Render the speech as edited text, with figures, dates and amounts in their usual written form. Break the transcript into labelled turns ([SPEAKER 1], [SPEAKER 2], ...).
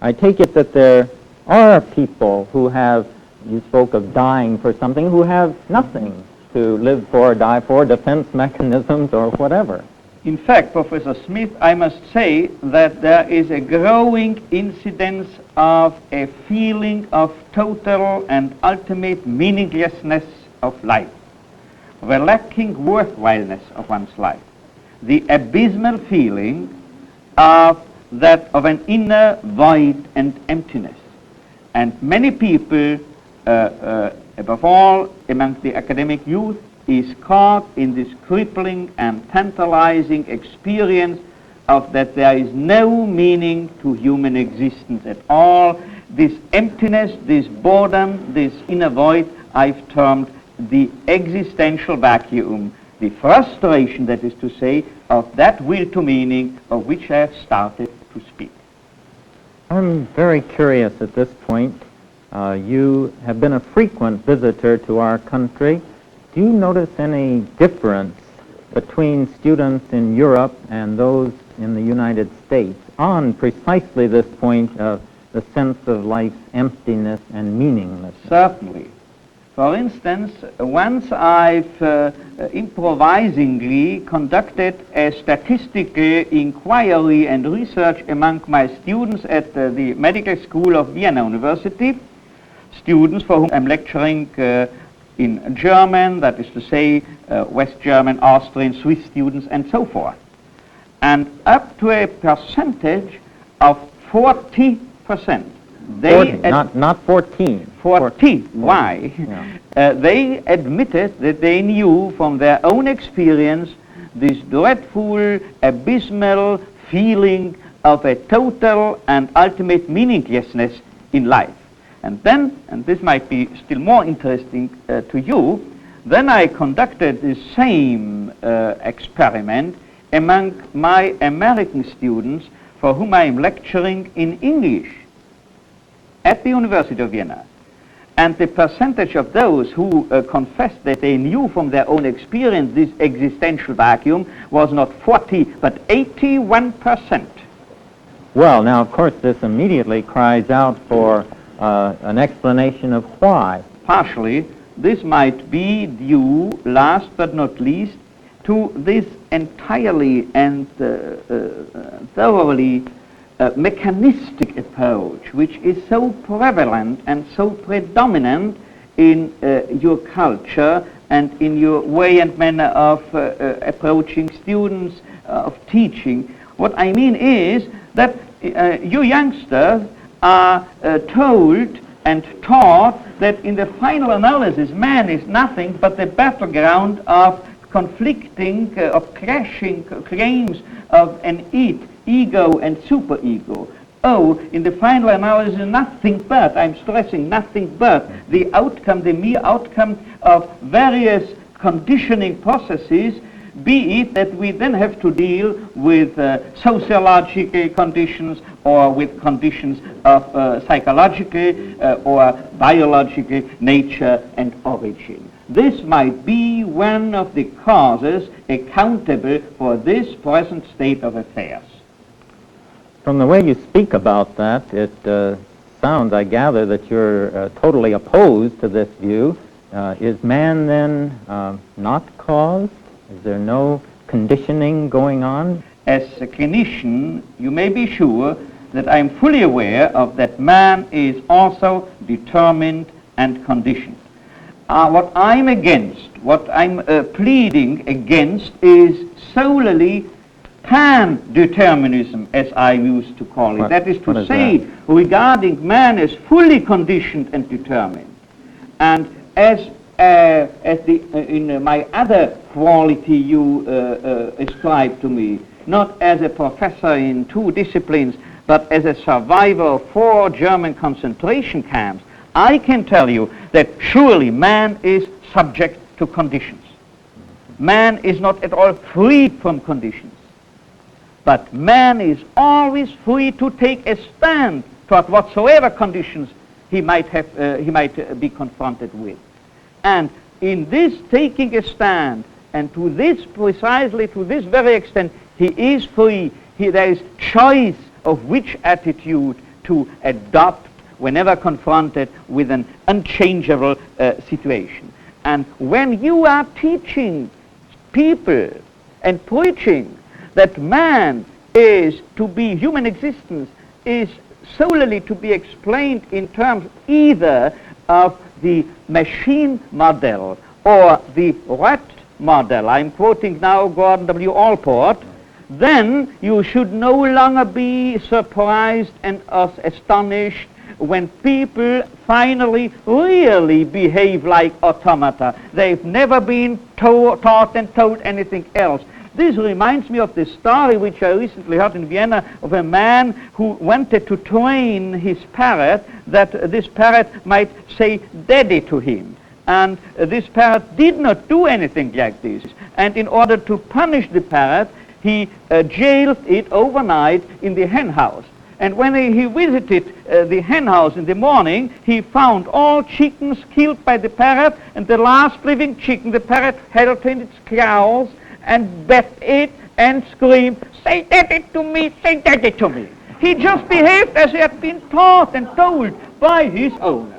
[SPEAKER 1] I take it that there are people who have, you spoke of dying for something, who have nothing to live for or die for, defense mechanisms or whatever.
[SPEAKER 2] In fact, Professor Smith, I must say that there is a growing incidence of a feeling of total and ultimate meaninglessness of life, the lacking worthwhileness of one's life, the abysmal feeling of an inner void and emptiness. And many people, above all among the academic youth, is caught in this crippling and tantalizing experience of that there is no meaning to human existence at all. This emptiness, this boredom, this inner void, I've termed the existential vacuum, the frustration, that is to say, of that will to meaning of which I have started to speak.
[SPEAKER 1] I'm very curious at this point. You have been a frequent visitor to our country. Do you notice any difference between students in Europe and those in the United States on precisely this point of the sense of life's emptiness and meaninglessness?
[SPEAKER 2] Certainly. For instance, once I've improvisingly conducted a statistical inquiry and research among my students at the Medical School of Vienna University, students for whom I'm lecturing in German, that is to say, West German, Austrian, Swiss students, and so forth. And up to a percentage of 40%.
[SPEAKER 1] Not 14.
[SPEAKER 2] 40. Why?
[SPEAKER 1] Yeah.
[SPEAKER 2] They admitted that they knew from their own experience this dreadful, abysmal feeling of a total and ultimate meaninglessness in life. And then, and this might be still more interesting to you, then I conducted the same experiment among my American students for whom I am lecturing in English at the University of Vienna. And the percentage of those who confessed that they knew from their own experience this existential vacuum was not 40, but 81%.
[SPEAKER 1] Well, now, of course, this immediately cries out for an explanation of why.
[SPEAKER 2] Partially, this might be due, last but not least, to this entirely and thoroughly mechanistic approach, which is so prevalent and so predominant in your culture and in your way and manner of approaching students, of teaching. What I mean is that you youngsters are told and taught that in the final analysis man is nothing but the battleground of conflicting, of clashing claims of an ego and superego. Oh, in the final analysis nothing but, I'm stressing nothing but, the outcome, the mere outcome of various conditioning processes, be it that we then have to deal with sociological conditions or with conditions of psychological or biological nature and origin. This might be one of the causes accountable for this present state of affairs.
[SPEAKER 1] From the way you speak about that, it sounds, I gather, that you're totally opposed to this view. Is man then not caused? Is there no conditioning going on?
[SPEAKER 2] As a clinician, you may be sure that I am fully aware of that man is also determined and conditioned. What I'm against, what I'm pleading against is solely pan-determinism, as I used to call it. That is to say, regarding man as fully conditioned and determined. And as in my other quality you ascribe to me, not as a professor in 2 disciplines, but as a survivor of 4 German concentration camps, I can tell you that surely man is subject to conditions. Man is not at all free from conditions. But man is always free to take a stand toward whatsoever conditions he might be confronted with. And in this taking a stand, and to this precisely, to this very extent, he is free. There is choice of which attitude to adopt whenever confronted with an unchangeable situation. And when you are teaching people and preaching that man is to be, human existence is solely to be explained in terms either of the machine model or the rat model, I'm quoting now Gordon W. Allport, then you should no longer be surprised and astonished when people finally really behave like automata. They've never been taught and told anything else. This reminds me of the story which I recently heard in Vienna of a man who wanted to train his parrot that this parrot might say daddy to him. And this parrot did not do anything like this. And in order to punish the parrot, he jailed it overnight in the hen house. And when he visited the hen house in the morning, he found all chickens killed by the parrot, and the last living chicken the parrot held in its claws and bet it and screamed, "Say daddy to me, say daddy to me." He just behaved as he had been taught and told by his owner.